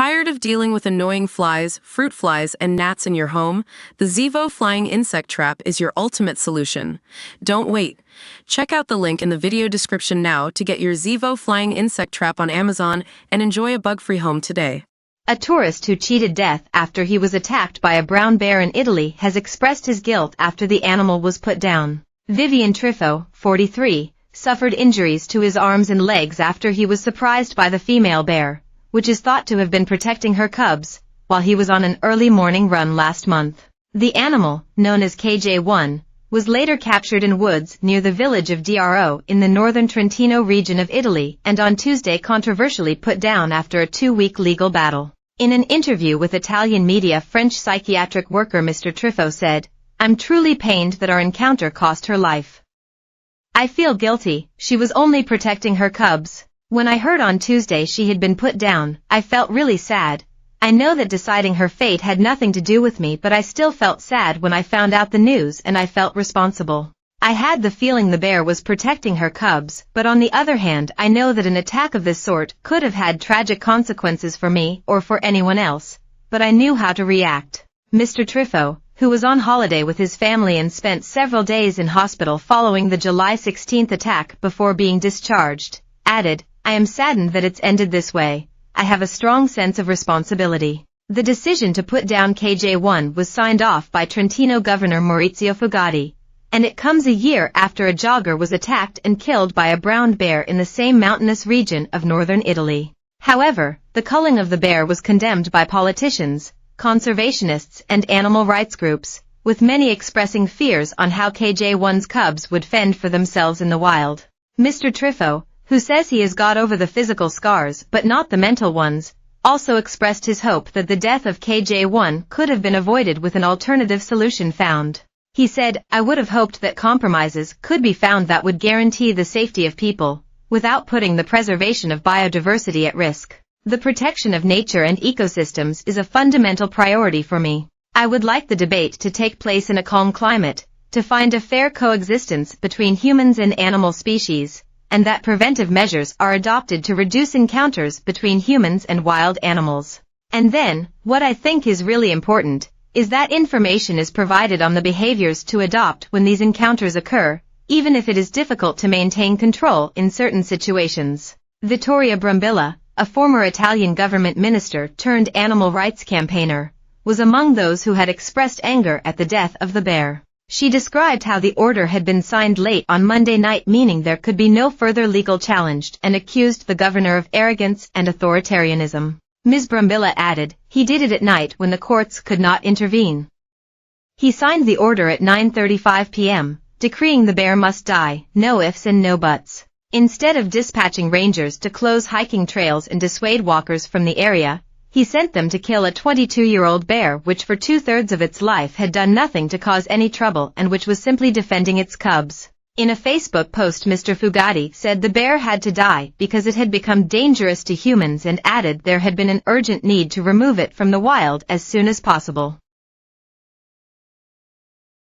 Tired of dealing with annoying flies, fruit flies, and gnats in your home? The Zevo Flying Insect Trap is your ultimate solution. Don't wait. Check out the link in the video description now to get your Zevo Flying Insect Trap on Amazon and enjoy a bug-free home today. A tourist who cheated death after he was attacked by a brown bear in Italy has expressed his guilt after the animal was put down. Vivian Trifo, 43, suffered injuries to his arms and legs after he was surprised by the female bear, which is thought to have been protecting her cubs, while he was on an early morning run last month. The animal, known as KJ1, was later captured in woods near the village of Dro in the northern Trentino region of Italy and on Tuesday controversially put down after a 2-week legal battle. In an interview with Italian media, French psychiatric worker Mr. Trifo said, "I'm truly pained that our encounter cost her life. I feel guilty. She was only protecting her cubs. When I heard on Tuesday she had been put down, I felt really sad. I know that deciding her fate had nothing to do with me, but I still felt sad when I found out the news and I felt responsible. I had the feeling the bear was protecting her cubs, but on the other hand I know that an attack of this sort could have had tragic consequences for me or for anyone else, but I knew how to react." Mr. Trifo, who was on holiday with his family and spent several days in hospital following the July 16 attack before being discharged, added, "I am saddened that it's ended this way. I have a strong sense of responsibility." The decision to put down KJ1 was signed off by Trentino Governor Maurizio Fugatti, and it comes a year after a jogger was attacked and killed by a brown bear in the same mountainous region of northern Italy. However, the culling of the bear was condemned by politicians, conservationists and animal rights groups, with many expressing fears on how KJ1's cubs would fend for themselves in the wild. Mr. Trifo, who says he has got over the physical scars but not the mental ones, also expressed his hope that the death of KJ1 could have been avoided with an alternative solution found. He said, "I would have hoped that compromises could be found that would guarantee the safety of people, without putting the preservation of biodiversity at risk. The protection of nature and ecosystems is a fundamental priority for me. I would like the debate to take place in a calm climate, to find a fair coexistence between humans and animal species, and that preventive measures are adopted to reduce encounters between humans and wild animals. And then, what I think is really important, is that information is provided on the behaviors to adopt when these encounters occur, even if it is difficult to maintain control in certain situations." Vittoria Brambilla, a former Italian government minister turned animal rights campaigner, was among those who had expressed anger at the death of the bear. She described how the order had been signed late on Monday night, meaning there could be no further legal challenge, and accused the governor of arrogance and authoritarianism. Ms. Brambilla added, "He did it at night when the courts could not intervene. He signed the order at 9:35 p.m., decreeing the bear must die, no ifs and no buts. Instead of dispatching rangers to close hiking trails and dissuade walkers from the area, he sent them to kill a 22-year-old bear which for 2/3 of its life had done nothing to cause any trouble and which was simply defending its cubs." In a Facebook post, Mr. Fugatti said the bear had to die because it had become dangerous to humans and added there had been an urgent need to remove it from the wild as soon as possible.